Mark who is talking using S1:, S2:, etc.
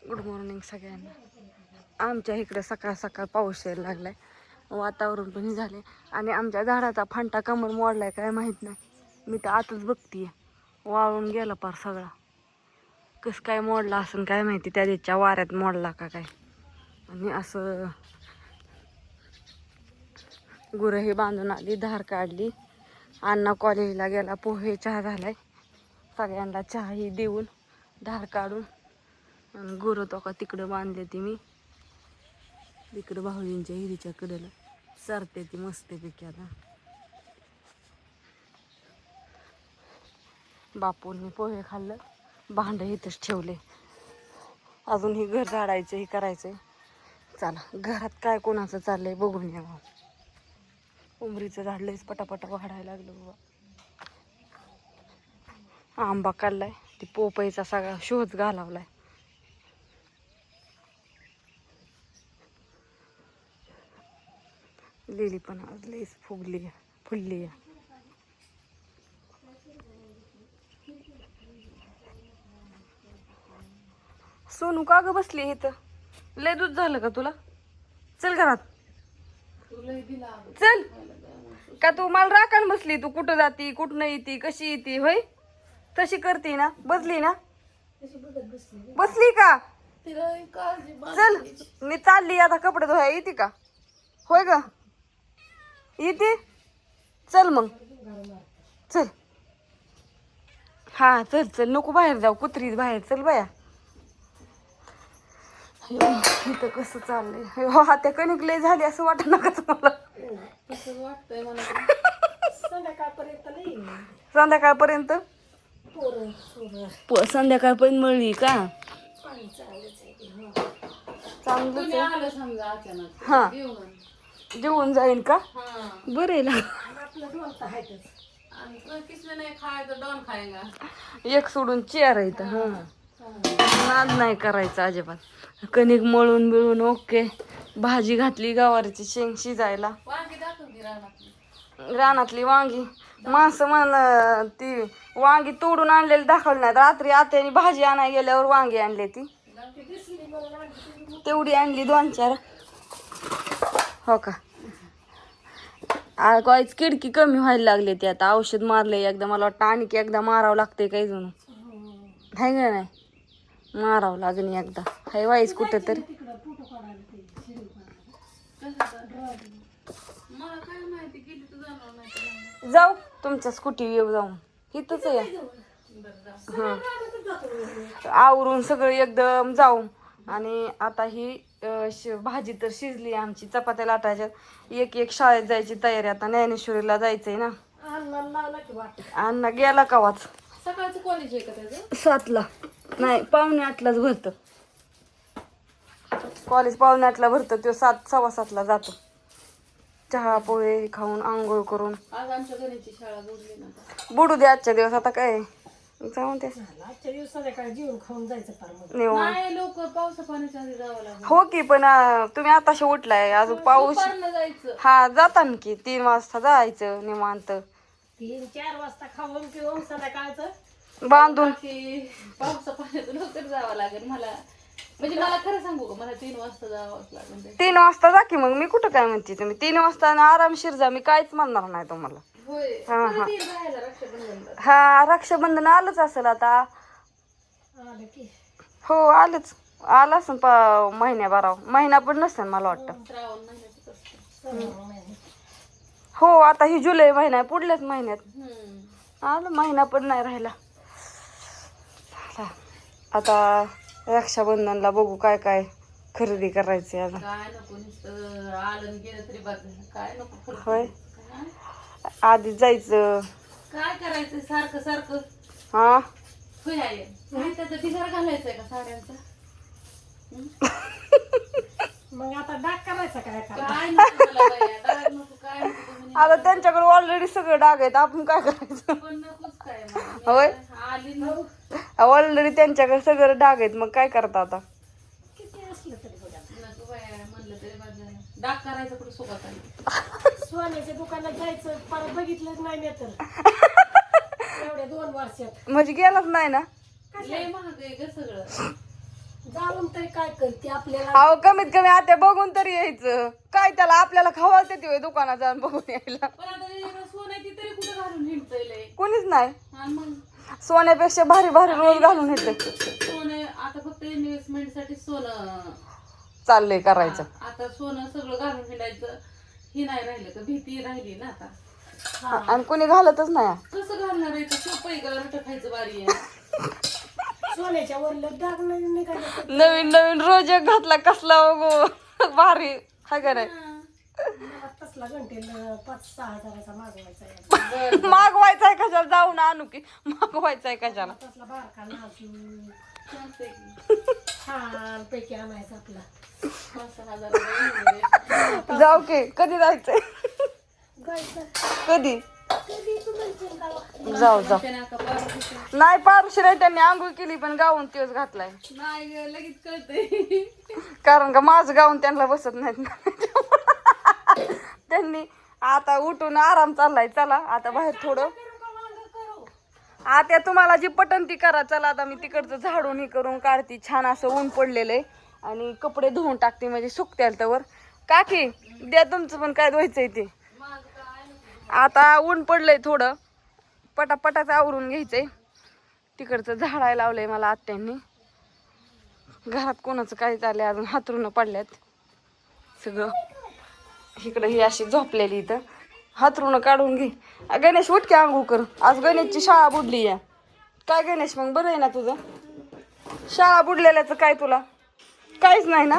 S1: Good morning सगळ्यांना. आमच्या इकडे सकाळ सकाळ पाऊस यायला लागलाय, वातावरण पण झाले आणि आमच्या झाडाचा फांटा कमर मोडलाय काय माहित नाही. मी तर आताच बघतीये, वाळून गेला पार सगळा. कसं काय मोडला असं काय माहिती, त्या दिवशीच्या वाऱ्यात मोडला का काय. आणि असं गुरं हे बांधून आली, धार काढली. अण्णा कॉलेजला गेला, पोहे चहा झालाय. सगळ्यांना चहा ही देऊन धार काढून आणि गुरं तो का तिकडं बांधले ती मी तिकडं भाऊजींच्या हिरीच्या कडेला सरते ती मस्तपैकी. आता बापूंनी पोहे खाल्लं, भांडं इथंच ठेवले. अजून ही घर झाडायचं, हे करायचंय. चला घरात काय कोणाचं चाललंय बघून या. उमरीचं झाड लयच पटापटा वाढायला लागलं बाबा. आंबा काढलाय, ती पोपईचा सगळा शोध घालावलाय. लिली पण आज लयच फुगली फुलली आहे. सोनू का ग बसली इथं? लय दूध झालं का तुला? चल घरात चल. का तू मला राखण बसली? तू कुठं जाती, कुठं येती, कशी येती? होय तशी करते ना, बसली ना, बसली का? चल मी चालली आता कपडे धुवाय. येते का? होय ग येते. चल मग चल. हा चल चल, नको बाहेर जाऊ, कुत्री बाहेर. चल बाया. इथं कसं चाललंय हो, हात्या कणिक लय झाली असं वाटत नका तुम्हाला? वाटतंय मला संध्याकाळपर्यंत संध्याकाळपर्यंत मळली का? चांगलंच आहे. हा जेवून जाईन का? बरं ना. एक सोडून चेअर आहे. हा नाद नाही करायचं अजिबात. कणिक मळून बिळून ओके. भाजी घातली गवारीची शेंग शिजायला. रानातली वांगी. माणसं म्हण ती वांगी तोडून आणलेली दाखवली नाही. रात्री आत्याने भाजी आणायला गेल्यावर वांगी आणली, ती तेवढी आणली 2-4. हो का? काहीच किडकी कमी व्हायला लागले. ते आता औषध मारले एकदा, मला वाटतं आणि एकदा मारावं लागतंय काही जण. हाय का नाही? मारावं लागेल एकदा. हाय वाईस कुठं तर. जाऊ तुमच्या स्कूटी येऊ जाऊन इथंच आहे. आवरून सगळं एकदम जाऊ. आणि आता ही भाजी तर शिजली आमची, चपात्या लाटायच्या. एक शाळेत जायची तयारी. आता ज्ञानेश्वरीला जायचंय ना. अण्णा गेला कावाच. सकाळचं कॉलेज आहे का त्याचं? 7ला नाही, 7:45लाच भरतं कॉलेज. 7:45ला भरतं. तो 7:15ला जातो. चहा पोहे खाऊन आंघोळ करून. आज आमच्या घराची शाळा बुडू दे आजच्या दिवस. आता काय जाऊन ते आजच्या दिवस संध्याकाळी जेवण खाऊन जायचं. लवकर पावसा पाण्याच्या आधी जावं लागेल. हो की, पण तुम्ही आताशी उठलाय अजून पाऊस. हा जाता ना की 3 वाजता जायचं निवांत. 3-4 वाजता खाऊन पिऊन संध्याकाळचं बांधून पावसा पाण्यात लवकर जावं लागेल मला. म्हणजे मला खरं सांगू का, मला 3 वाजता जावं लागेल. 3 वाजता जा की मग. मी कुठं काय म्हणते, तुम्ही 3 वाजता आरामशीर जा. मी काहीच म्हणणार नाही तुम्हाला. हा रक्षाबंधन आलंच असेल आता. हो आलंच. आलं असेल महिना पण नसेल मला वाटतं. हो आता ही जुलै महिना आहे, पुढल्याच महिन्यात आलं. महिना पण नाही राहिला. आता रक्षाबंधनला बघू काय काय खरेदी करायची. आता होय आधी जायचं. काय करायचं सारखं सारखं? हा ढिगारा घालायचंय का साड्यांचा? मग आता डाग करायचा काय? आता त्यांच्याकडे ऑलरेडी सगळं डाग आहेत, आपण काय करायचं? होय ऑलरेडी त्यांच्याकडे सगळं डाग आहेत, मग काय करता आता? डाग करायचं कुठे सोबत आहे? सोन्याच्या दुकानात जायचं, परत बघितलंच नाही मी तर एवढ्या 2 वर्षात. म्हणजे गेलाच नाही ना? लय महाग आहे ग सगळं.
S2: जाऊन तरी काय करते आपल्याला.
S1: अहो कमीत कमी आता बघून तरी यायचं. काय त्याला आपल्याला खवालते ते दुकानात जाऊन बघून यायला. कोणीच नाही. सोन्यापेक्षा भारी भारी रोज घालून येते.
S3: सोनं आता फक्त इन्व्हेस्टमेंट साठी सोनं
S1: चाललंय करायचं.
S3: आता सोनं सगळं घालून हिंडायचं ही नाही राहिलं तर भीती राहिली ना आता.
S1: आणि कोणी घालतच नाही.
S3: कसं घालणार आहे सोपं का रट खायचं बारी आहे.
S2: सोन्याच्या वरलं डाग नाही निघालं.
S1: नवीन नवीन रोज एक घातला कसला गो भारी हाय का नाही.
S2: तसला घंटेला 5-6 हजाराचा मागवायचा.
S1: मागवायचाय कशाला जाऊन आणू की मागवायचाय कशाला.
S2: तसला बारका नाजूक छान पैकी आणायचा आपला.
S3: 5,000
S1: जाऊ की कधी जायचंय. कधी जाऊ जाऊ. नाही पारुशी नाही त्यांनी आंघोळ केली पण गाऊन तेच घातलाय.
S3: नाही लगेच कळतंय.
S1: कारण का माझं गाऊन त्यांना बसत नाहीत ना. त्यांनी आता उठून आराम चाललाय. चला आता बाहेर थोडं आता तुम्हाला जी पटन ती करा. चला आता मी तिकडचं झाडून हे करून काढते. छान असं ऊन पडलेलं आहे आणि कपडे धुवून टाकते म्हणजे सुकत्याल त्यावर. काकी द्या तुमचं पण काय धुवायचंय ते. आता ऊन पडलंय थोडं पटापटाच आवरून घ्यायचंय. तिकडचं झाडायला लावलंय मला आत्यांनी. घरात कोणाचं काय चाललंय अजून हातरून पडल्यात सगळं. इकडं ही अशी झोपलेली इथं हातरून काढून घे. गणेश उठ की आंघोळ कर. आज गणेशची शाळा बुडली आहे. काय गणेश मग बरं आहे ना तुझं. शाळा बुडलेल्याचं काय तुला काहीच नाही ना.